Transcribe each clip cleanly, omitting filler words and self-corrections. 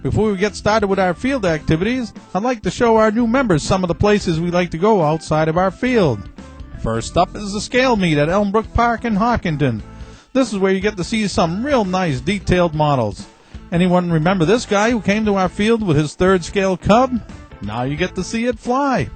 Before we get started with our field activities, I'd like to show our new members some of the places we like to go outside of our field. First up is the scale meet at Elmbrook Park in Hawkinton. This is where you get to see some real nice detailed models. Anyone remember this guy who came to our field with his third scale cub? Now you get to see it fly.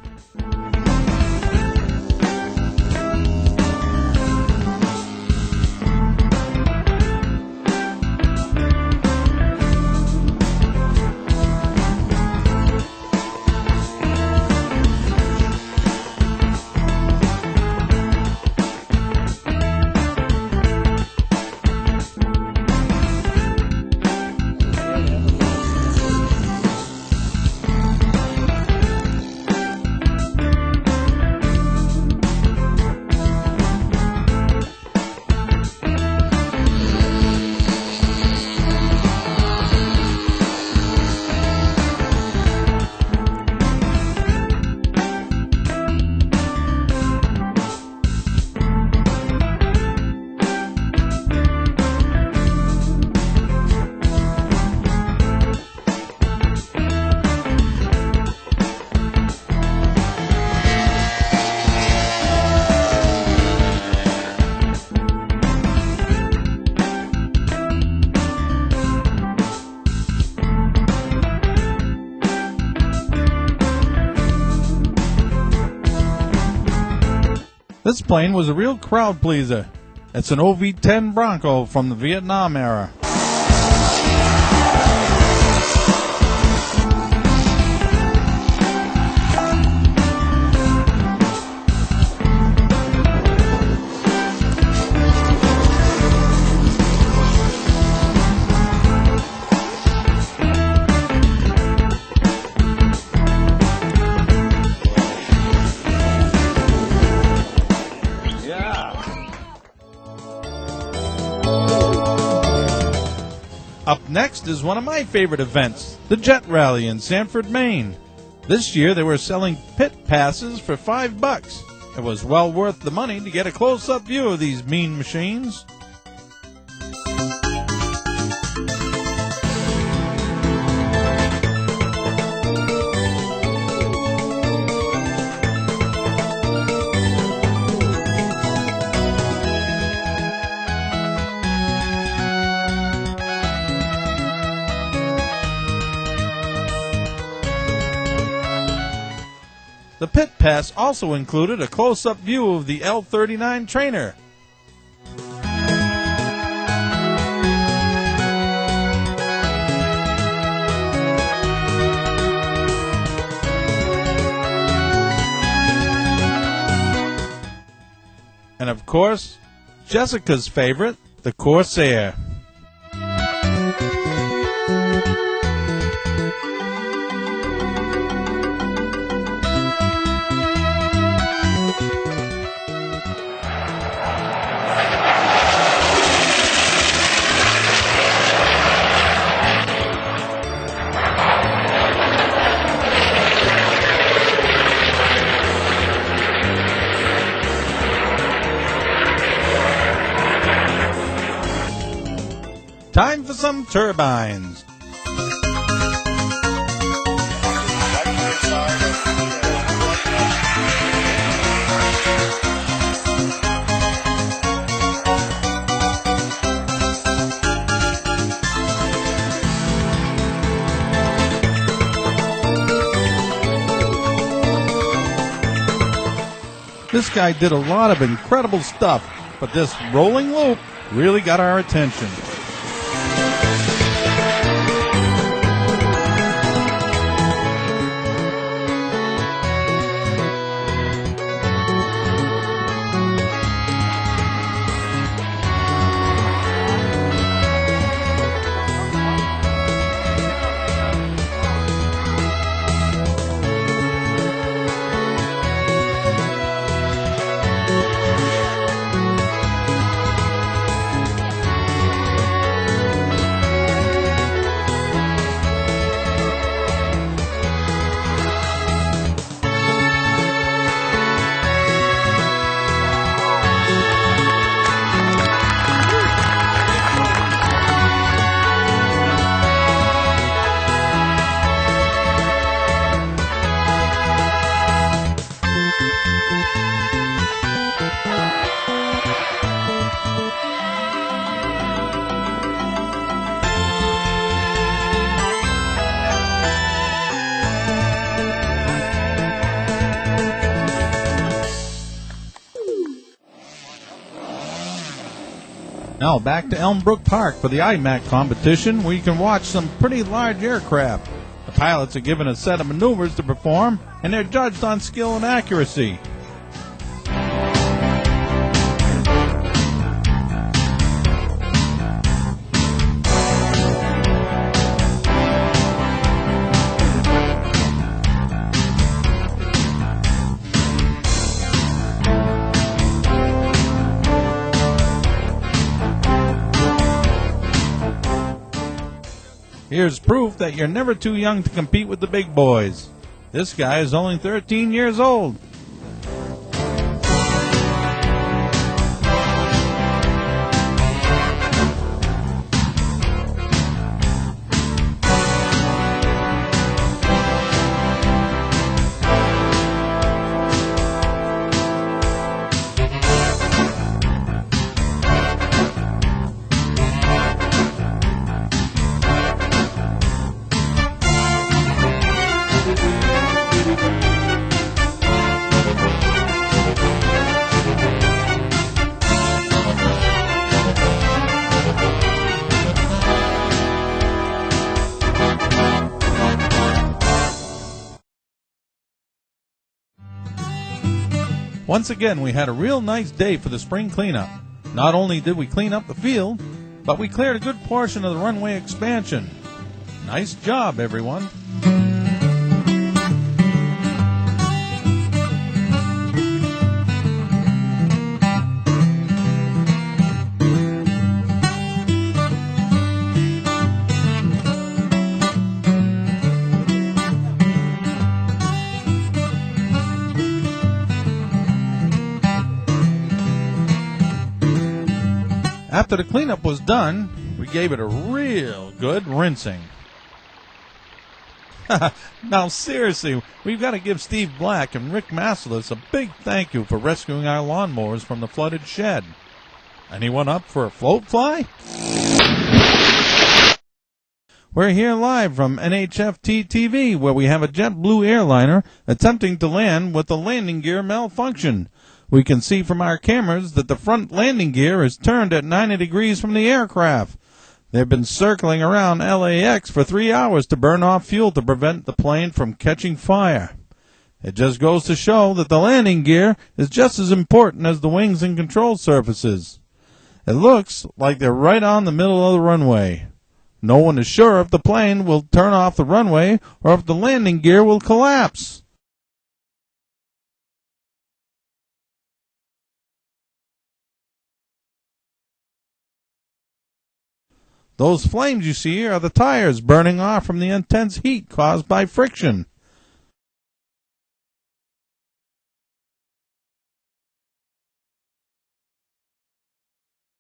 This plane was a real crowd pleaser. It's an OV-10 Bronco from the Vietnam era. Up next is one of my favorite events, the Jet Rally in Sanford, Maine. This year they were selling pit passes for $5. It was well worth the money to get a close-up view of these mean machines. The pit pass also included a close-up view of the L-39 trainer. And of course, Jessica's favorite, the Corsair. Time for some turbines. This guy did a lot of incredible stuff, but this rolling loop really got our attention. Now back to Elmbrook Park for the IMAC competition, where you can watch some pretty large aircraft. The pilots are given a set of maneuvers to perform, and they're judged on skill and accuracy. Here's proof that you're never too young to compete with the big boys. This guy is only 13 years old. Once again, we had a real nice day for the spring cleanup. Not only did we clean up the field, but we cleared a good portion of the runway expansion. Nice job, everyone. After the cleanup was done, we gave it a real good rinsing. Now seriously, we've got to give Steve Black and Rick Massalis a big thank you for rescuing our lawnmowers from the flooded shed. Anyone up for a float fly? We're here live from NHFT TV, where we have a JetBlue airliner attempting to land with the landing gear malfunction. We can see from our cameras that the front landing gear is turned at 90 degrees from the aircraft. They've been circling around LAX for 3 hours to burn off fuel to prevent the plane from catching fire. It just goes to show that the landing gear is just as important as the wings and control surfaces. It looks like they're right on the middle of the runway. No one is sure if the plane will turn off the runway or if the landing gear will collapse. Those flames you see are the tires burning off from the intense heat caused by friction.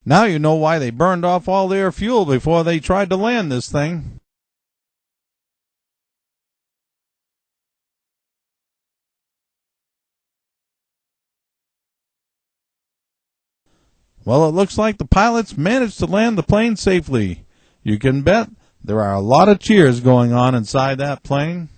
Now you know why they burned off all their fuel before they tried to land this thing. Well, it looks like the pilots managed to land the plane safely. You can bet there are a lot of cheers going on inside that plane.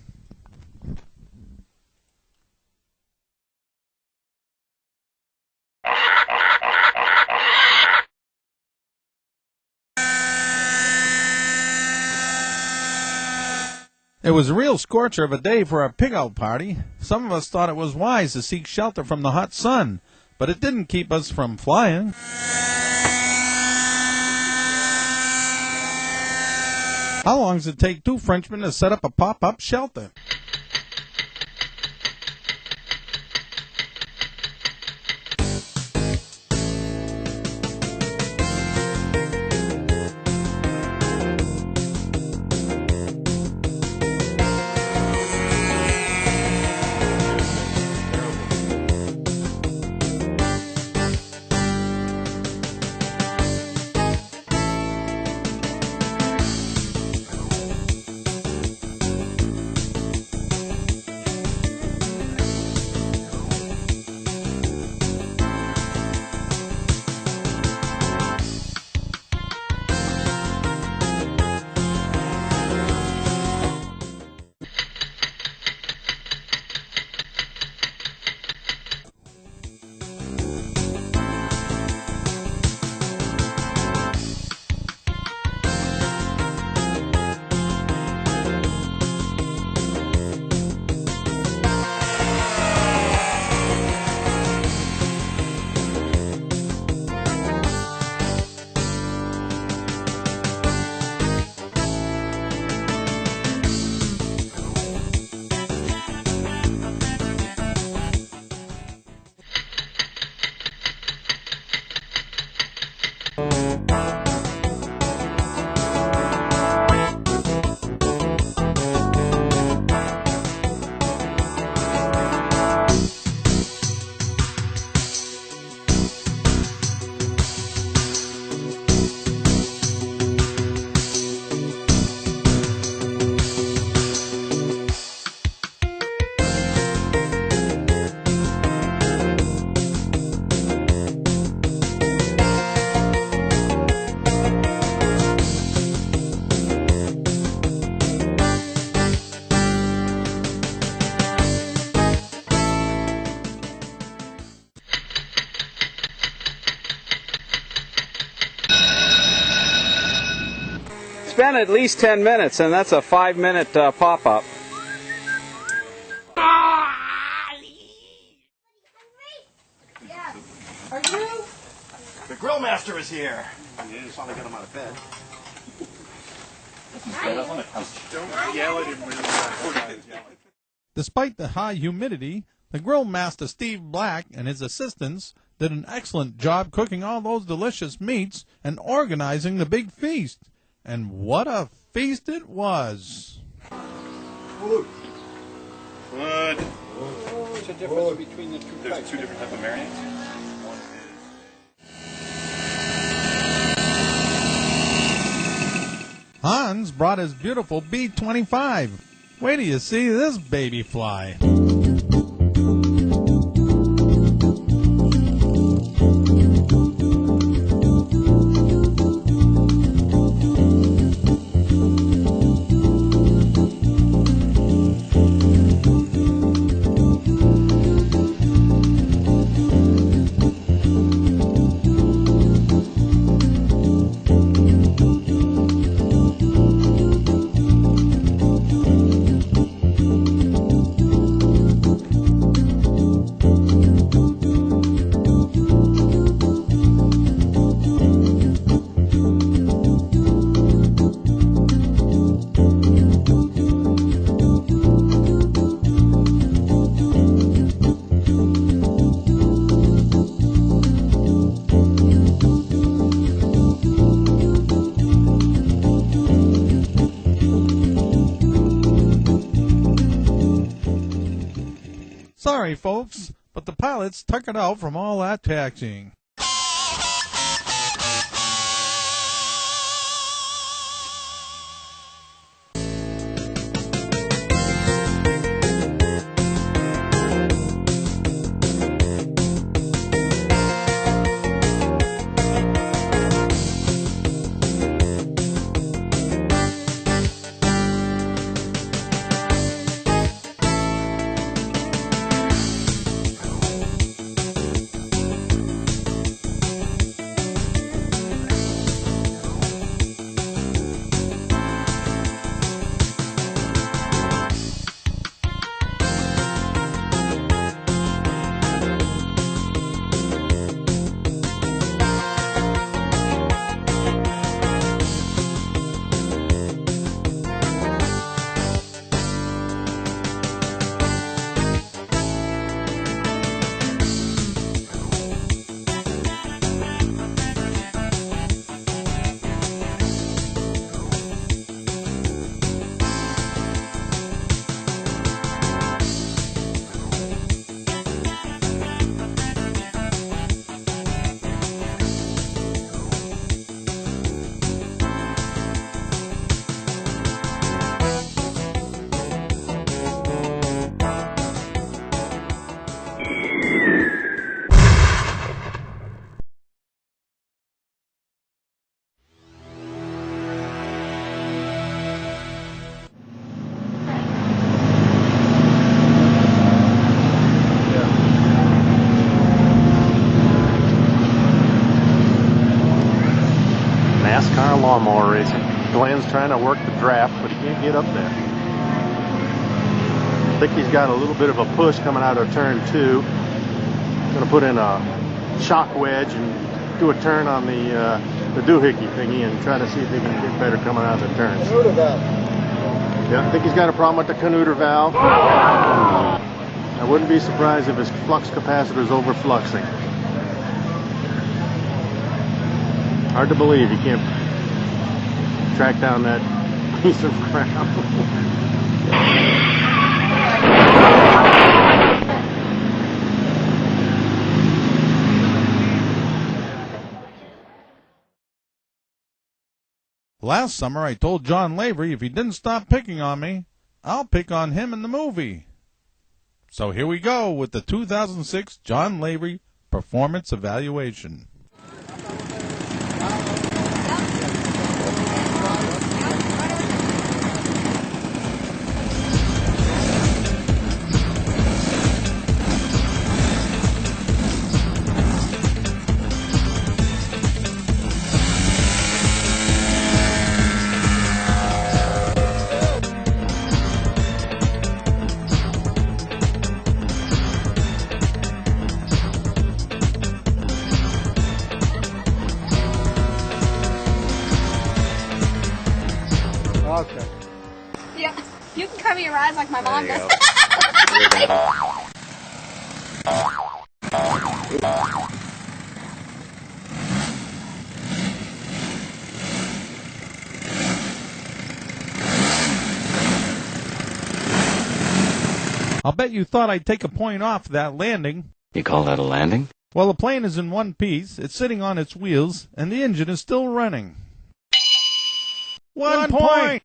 It was a real scorcher of a day for our pig-out party. Some of us thought it was wise to seek shelter from the hot sun, but it didn't keep us from flying. How long does it take two Frenchmen to set up a pop-up shelter? been at least 10 minutes, and that's a 5-minute pop-up. Yeah. Are you? The grill master is here. You just want to get him out of bed. Don't yell at him when he's yelling. Despite the high humidity, the grill master Steve Black and his assistants did an excellent job cooking all those delicious meats and organizing the big feast. And what a feast it was! Good. What's the difference between the two types? There's two different types of marinades. One is... Hans brought his beautiful B-25. Wait till you see this baby fly. Sorry, folks, but the pilots took it out from all that taxiing. NASCAR lawnmower racing. Glenn's trying to work the draft, but he can't get up there. I think he's got a little bit of a push coming out of turn 2. I'm going to put in a shock wedge and do a turn on the doohickey thingy and try to see if he can get better coming out of the turns. Yeah, I think he's got a problem with the Canuter valve. I wouldn't be surprised if his flux capacitor is overfluxing. Hard to believe he can't track down that piece of crap. Last summer I told John Lavery if he didn't stop picking on me, I'll pick on him in the movie. So here we go with the 2006 John Lavery Performance Evaluation. I'm on this. I'll bet you thought I'd take a point off that landing. You call that a landing? Well, the plane is in one piece, it's sitting on its wheels, and the engine is still running. One point!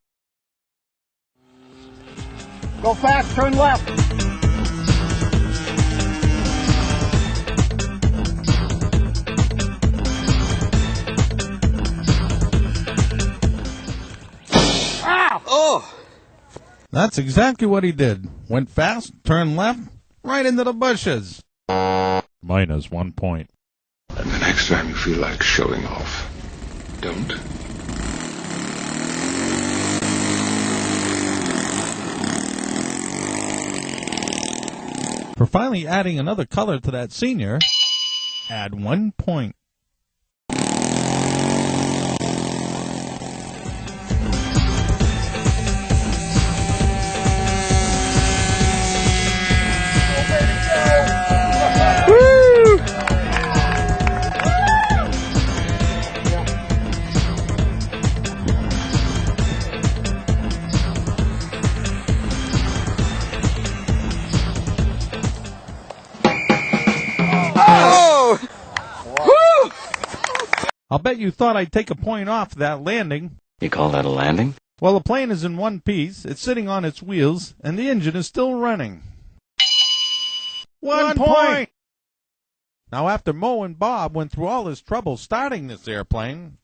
Go fast, turn left. Oh! That's exactly what he did. Went fast, turned left, right into the bushes. Minus 1 point. And the next time you feel like showing off, don't. For finally adding another color to that senior, add 1 point. I'll bet you thought I'd take a point off that landing. You call that a landing? Well, the plane is in one piece, it's sitting on its wheels, and the engine is still running. 1 point! Now, after Mo and Bob went through all this trouble starting this airplane,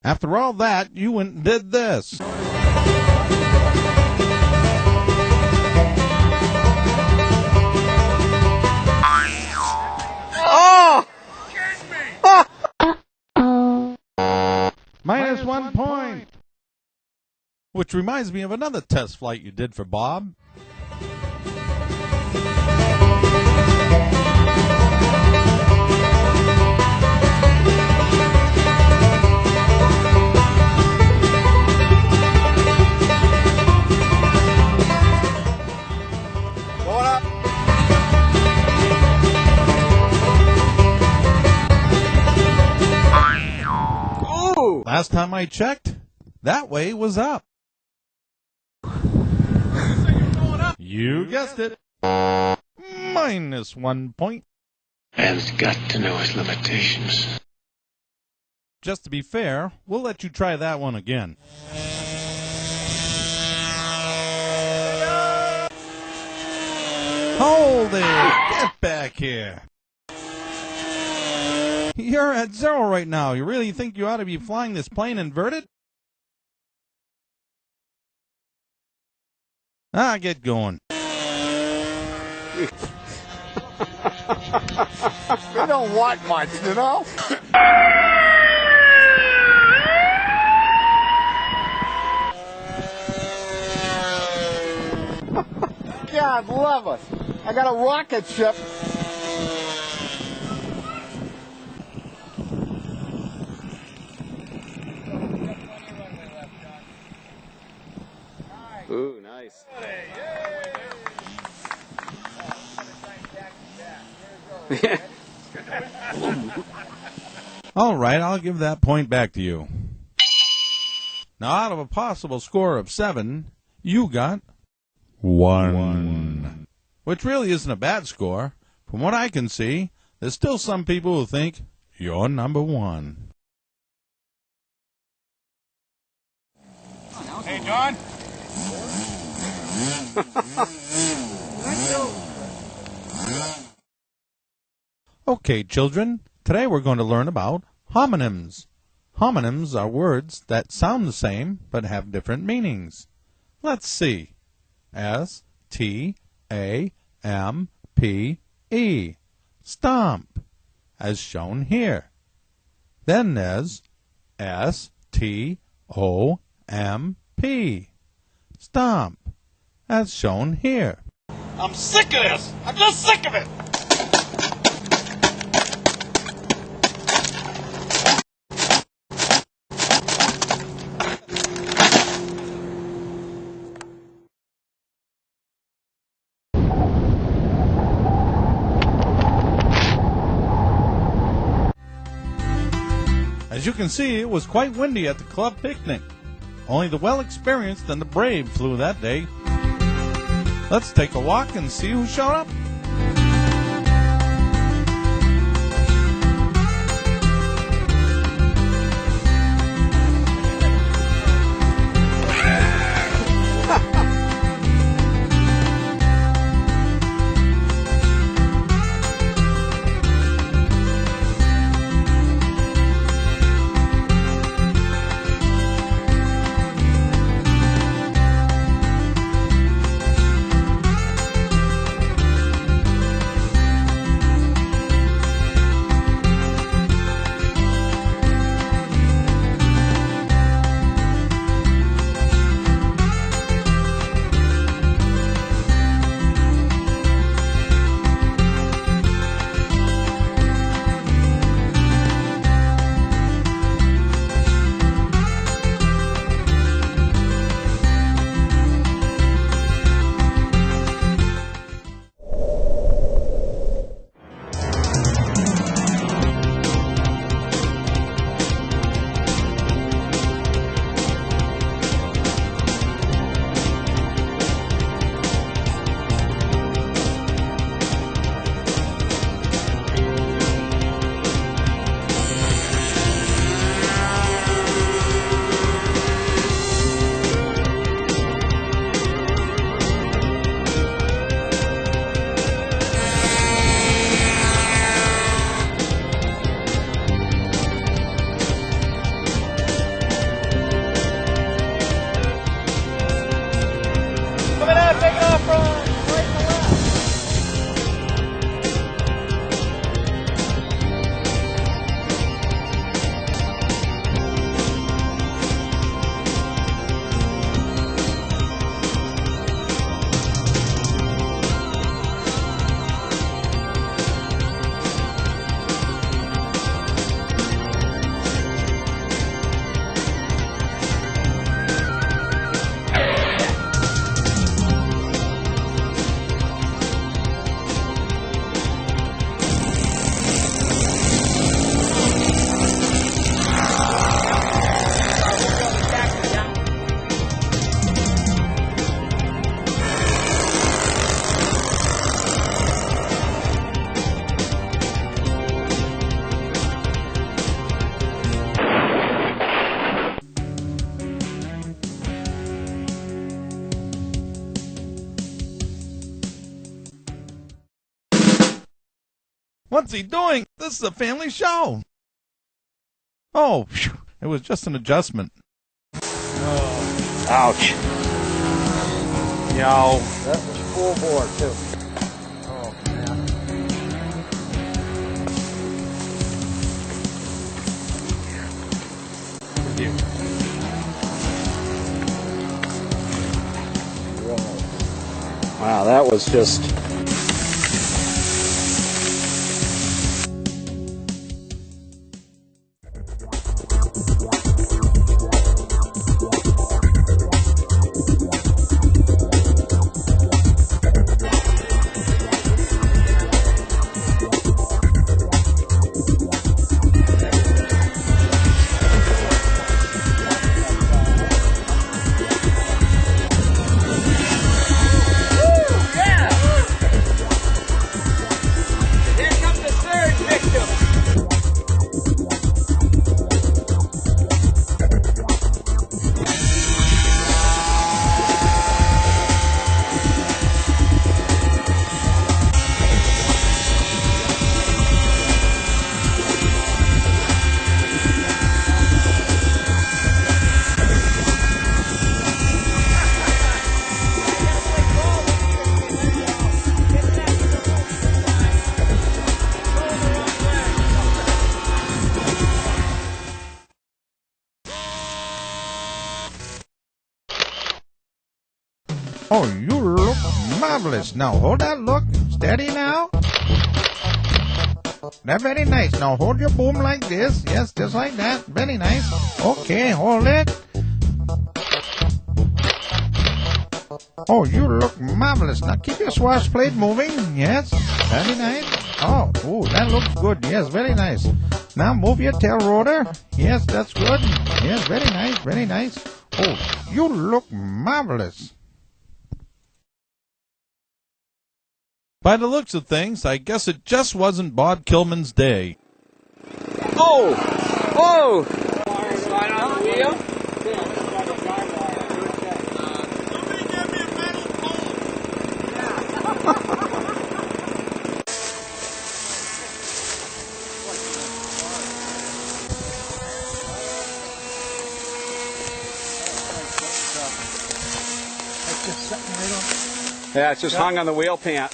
after all that, you went and did this. Oh! Minus 1 point. Which reminds me of another test flight you did for Bob. Last time I checked, that way was up. You guessed it. Minus 1 point. Man's got to know his limitations. Just to be fair, we'll let you try that one again. Hold it! Get back here! You're at 0 right now. You really think you ought to be flying this plane inverted? Get going. We don't want much, you know? God love us. I got a rocket ship. Ooh, nice. All right, I'll give that point back to you. Now, out of a possible score of 7, you got 1. Which really isn't a bad score. From what I can see, there's still some people who think you're number 1. Hey, John. Okay, children, today we're going to learn about homonyms. Homonyms are words that sound the same but have different meanings. Let's see. S-T-A-M-M-Y. stomp, as shown here. Then there's S-T-O-M-P, stomp, as shown here. I'm sick of this! I'm just sick of it! As you can see, it was quite windy at the club picnic. Only the well-experienced and the brave flew that day. Let's take a walk and see who showed up. What's he doing? This is a family show. Oh, phew, it was just an adjustment. Ouch. Yo. That was full bore, too. Oh, man. Wow, that was just... Oh, you look marvelous. Now hold that look. Steady now. That's very nice. Now hold your boom like this. Yes, just like that. Very nice. Okay, hold it. Oh, you look marvelous. Now keep your swash plate moving. Yes, very nice. Oh, ooh, that looks good. Yes, very nice. Now move your tail rotor. Yes, that's good. Yes, very nice, very nice. Oh, you look marvelous. By the looks of things, I guess it just wasn't Bob Kilman's day. Oh! Oh! Yeah, it's just hung on the wheel pant.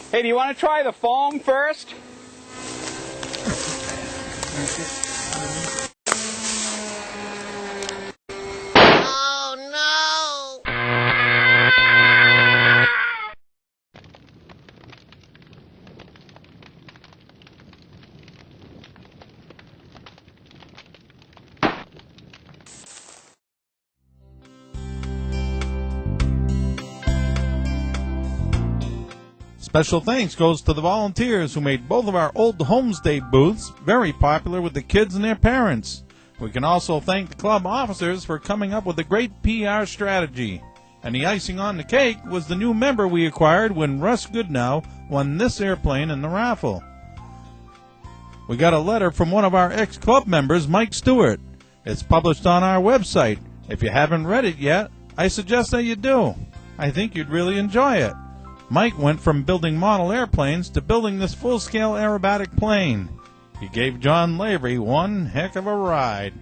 Hey, do you want to try the foam first? Special thanks goes to the volunteers who made both of our old homestay booths very popular with the kids and their parents. We can also thank the club officers for coming up with a great PR strategy. And the icing on the cake was the new member we acquired when Russ Goodnow won this airplane in the raffle. We got a letter from one of our ex-club members, Mike Stewart. It's published on our website. If you haven't read it yet, I suggest that you do. I think you'd really enjoy it. Mike went from building model airplanes to building this full-scale aerobatic plane. He gave John Lavery one heck of a ride.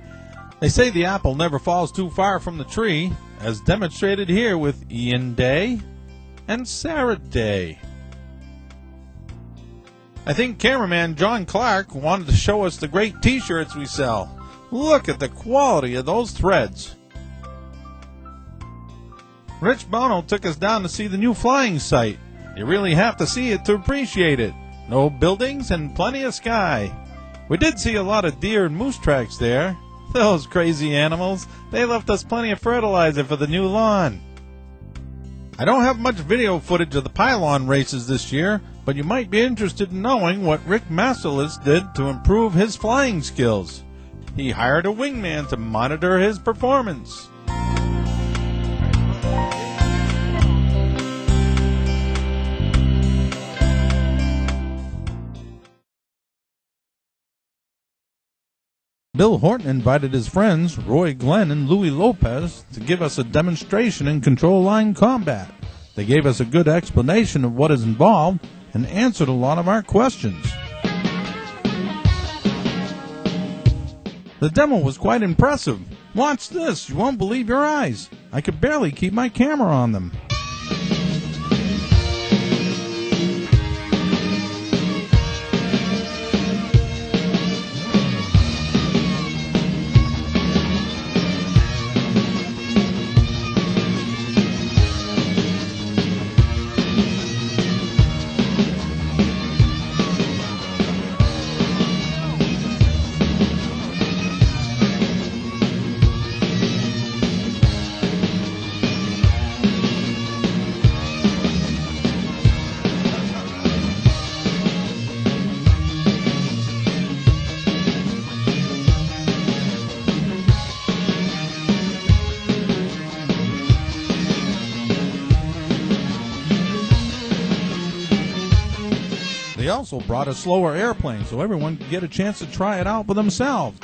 They say the apple never falls too far from the tree, as demonstrated here with Ian Day and Sarah Day. I think cameraman John Clark wanted to show us the great t-shirts we sell. Look at the quality of those threads. Rich Bono took us down to see the new flying site. You really have to see it to appreciate it. No buildings and plenty of sky. We did see a lot of deer and moose tracks there. Those crazy animals, they left us plenty of fertilizer for the new lawn. I don't have much video footage of the pylon races this year, but you might be interested in knowing what Rick Masterless did to improve his flying skills. He hired a wingman to monitor his performance. Bill Horton invited his friends, Roy Glenn and Louis Lopez, to give us a demonstration in control line combat. They gave us a good explanation of what is involved and answered a lot of our questions. The demo was quite impressive. Watch this, you won't believe your eyes. I could barely keep my camera on them. They also brought a slower airplane so everyone could get a chance to try it out for themselves.